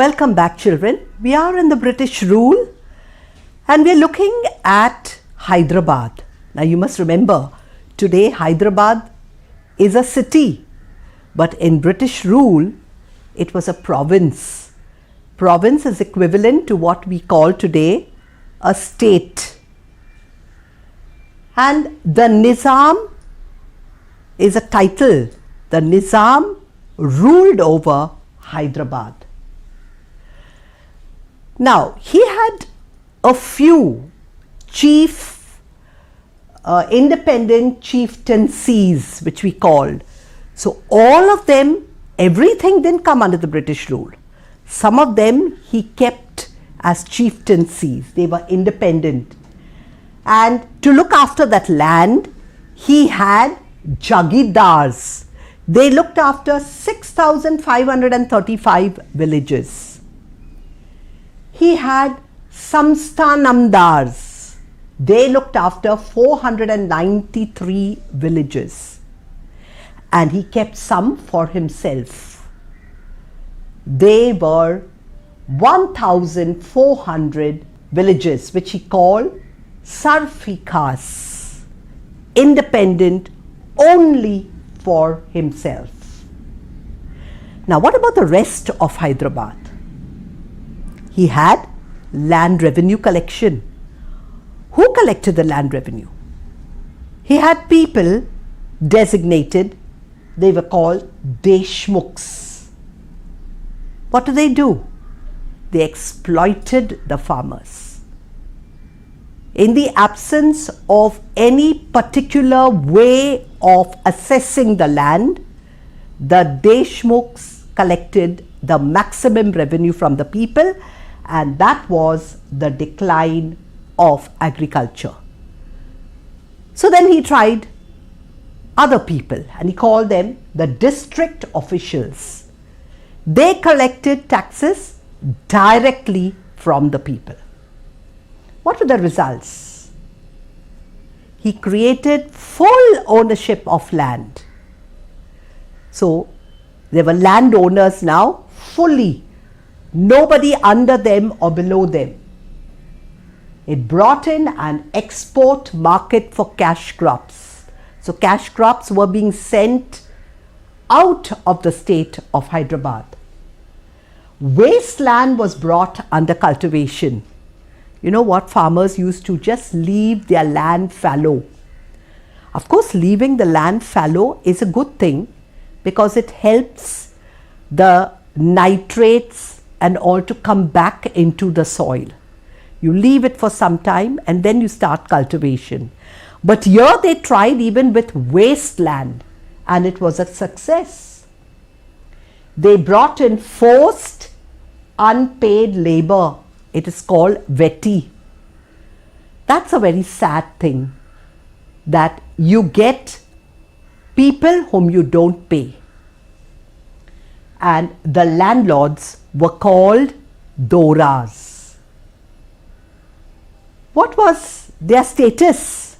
Welcome back, children. We are in the British rule and we are looking at Hyderabad. Now you must remember, today Hyderabad is a city, but in British rule it was a province. Province is equivalent to what we call today a state. And the Nizam is a title. The Nizam ruled over Hyderabad. Now, he had a few independent chieftaincies, which we called. So, all of them, everything didn't come under the British rule. Some of them he kept as chieftaincies. They were independent. And to look after that land, he had Jagidars. They looked after 6,535 villages. He had Samsthanamdars. They looked after 493 villages. And he kept some for himself. They were 1,400 villages, which he called Sarfikas, independent only for himself. Now, what about the rest of Hyderabad? He had land revenue collection. Who collected the land revenue? He had people designated. They were called Deshmukhs. What do? They exploited the farmers. In the absence of any particular way of assessing the land, the Deshmukhs collected the maximum revenue from the people, and that was the decline of agriculture. So then he tried other people and he called them the district officials. They collected taxes directly from the people. What were the results? He created full ownership of land. So there were landowners now fully, nobody under them or below them. It brought in an export market for cash crops. So cash crops were being sent out of the state of Hyderabad. Wasteland was brought under cultivation. You know what? Farmers used to just leave their land fallow. Of course, leaving the land fallow is a good thing because it helps the nitrates and all to come back into the soil. You leave it for some time and then you start cultivation. But here they tried even with wasteland and it was a success. They brought in forced unpaid labor. It is called Veti. That's a very sad thing, that you get people whom you don't pay. And the landlords were called Doras. What was their status?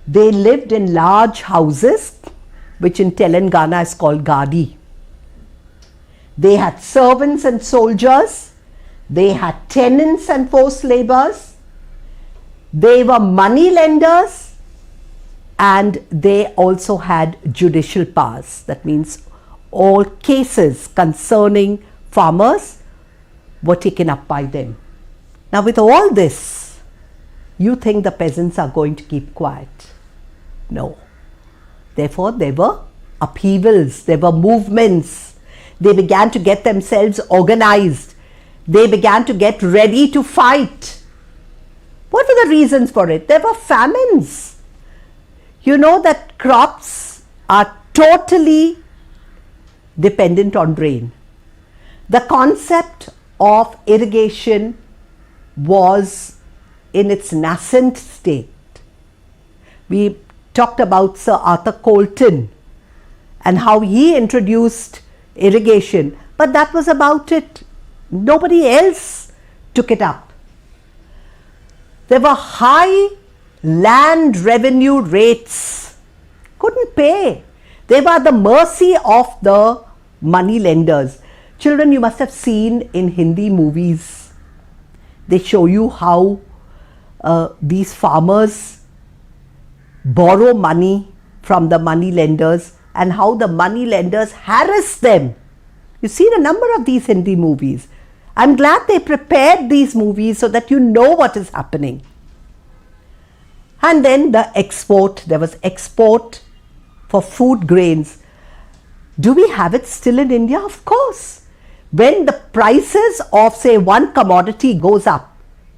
They lived in large houses, which in Telangana is called Gadi. They had servants and soldiers. They had tenants and forced laborers. They were money lenders, and they also had judicial powers. That means all cases concerning farmers were taken up by them. Now, with all this, you think the peasants are going to keep quiet? No. Therefore, there were upheavals, there were movements. They began to get themselves organized. They began to get ready to fight. What were the reasons for it? There were famines. You know that crops are totally dependent on rain. The concept of irrigation was in its nascent state. We talked about Sir Arthur Colton and how he introduced irrigation, but that was about it. Nobody else took it up. There were high land revenue rates. Couldn't pay. They were at the mercy of the money lenders. Children, you must have seen in Hindi movies, they show you how these farmers borrow money from the money lenders and how the money lenders harass them. You've seen a number of these Hindi movies. I'm glad they prepared these movies so that you know what is happening. And then the export, there was export for food grains. Do we have it still in India? Of course. When the prices of, say, one commodity goes up,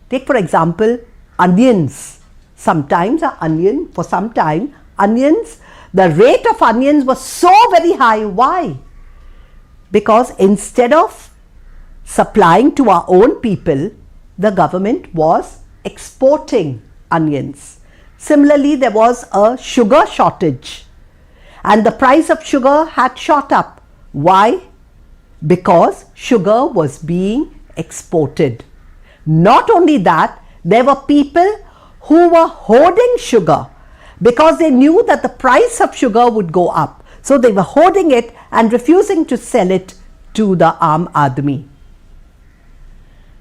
take for example onions. Sometimes for some time, onions, the rate of onions was so very high. Why? Because instead of supplying to our own people, the government was exporting onions. Similarly, there was a sugar shortage and the price of sugar had shot up. Why? Because sugar was being exported. Not only that, there were people who were hoarding sugar because they knew that the price of sugar would go up. So they were hoarding it and refusing to sell it to the Aam Aadmi.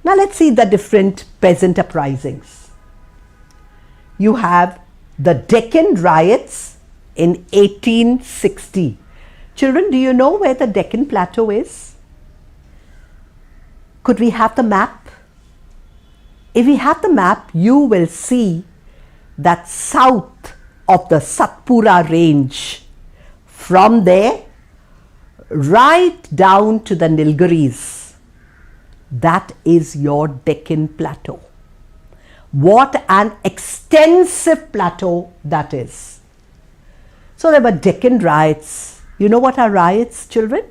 Now let's see the different peasant uprisings. You have the Deccan riots in 1860. Children, do you know where the Deccan Plateau is? Could we have the map? If we have the map, you will see that south of the Satpura range, from there right down to the Nilgiris, that is your Deccan Plateau. What an extensive plateau that is. So there were Deccan riots. You know what are riots, children?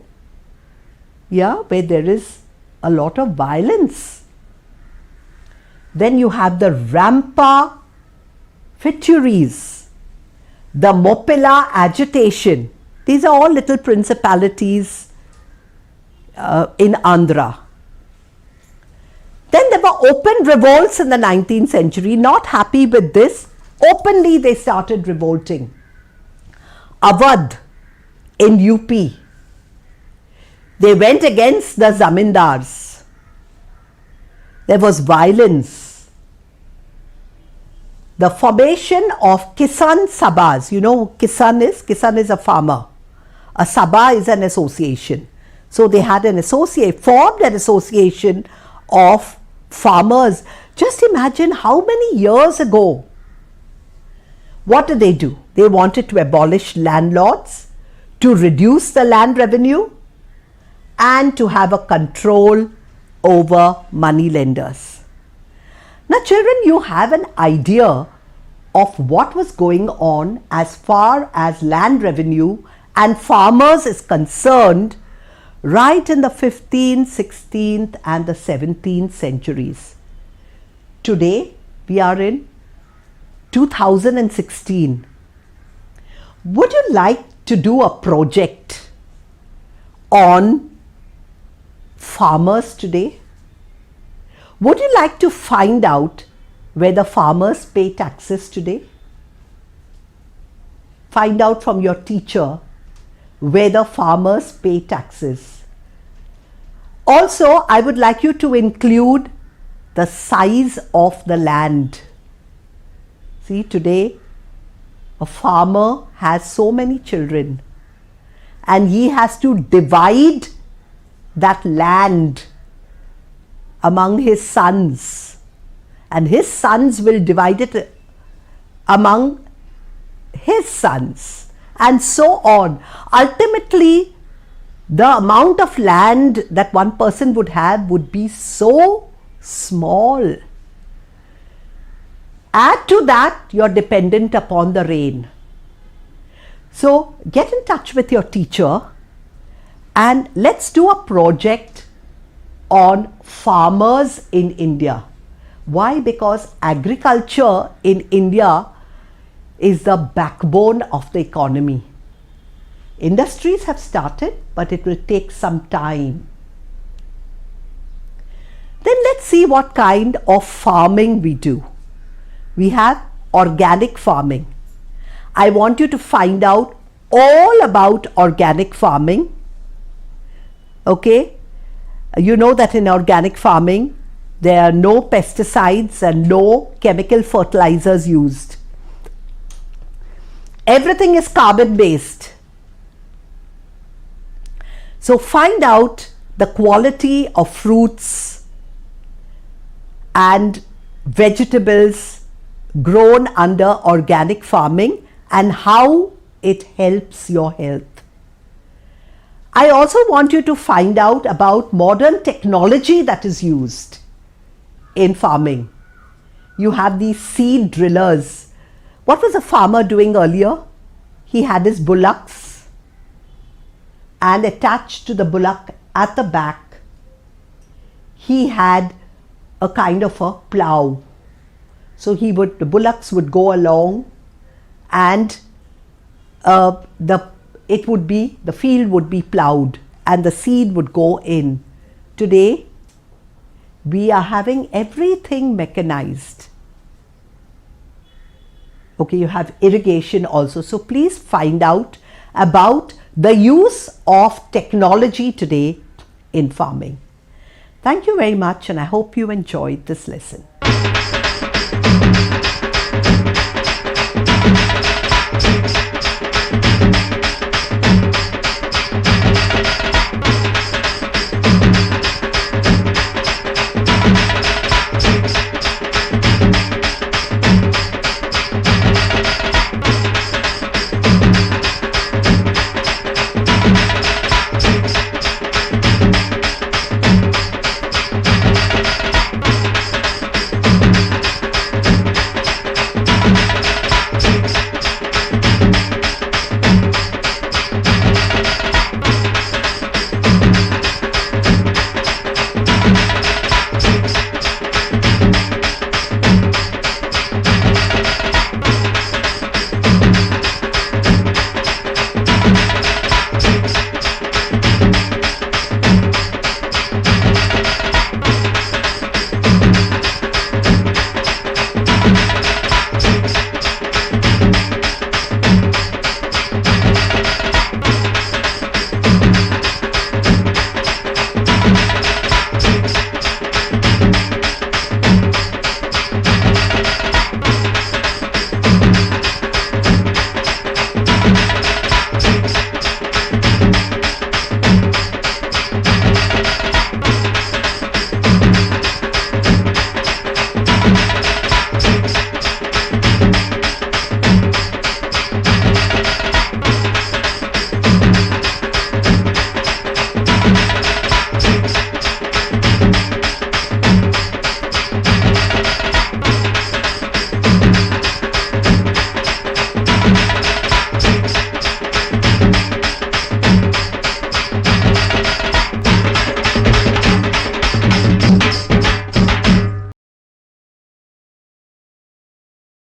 Yeah, where there is a lot of violence. Then you have the Rampa Fituries, the Mopila agitation. These are all little principalities in Andhra. Then there were open revolts in the 19th century. Not happy with this, openly they started revolting. Awadh in UP, they went against the zamindars. There was violence. The formation of Kisan Sabhas. You know who Kisan is? Kisan is a farmer. A Sabha is an association. So they had formed an association of farmers. Just imagine how many years ago. What did they do? They wanted to abolish landlords, to reduce the land revenue, and to have a control over money lenders. Now children, you have an idea of what was going on as far as land revenue and farmers is concerned right in the 15th, 16th and the 17th centuries. Today we are in 2016. Would you like to do a project on farmers today? Would you like to find out whether farmers pay taxes today? Find out from your teacher whether farmers pay taxes. Also, I would like you to include the size of the land. See, today a farmer has so many children and he has to divide that land among his sons, and his sons will divide it among his sons, and so on. Ultimately, the amount of land that one person would have would be so small. Add to that, you're dependent upon the rain. So get in touch with your teacher and let's do a project on farmers in India. Why? Because agriculture in India is the backbone of the economy. Industries have started, but it will take some time. Then let's see what kind of farming we do. We have organic farming. I want you to find out all about organic farming. Okay? You know that in organic farming, there are no pesticides and no chemical fertilizers used. Everything is carbon based. So find out the quality of fruits and vegetables grown under organic farming and how it helps your health. I also want you to find out about modern technology that is used in farming. You have these seed drillers. What was a farmer doing earlier? He had his bullocks, and attached to the bullock at the back, he had a kind of a plow. So the bullocks would go along, and the field would be plowed and the seed would go in. Today, we are having everything mechanized. Okay, you have irrigation also. So please find out about the use of technology today in farming. Thank you very much, and I hope you enjoyed this lesson.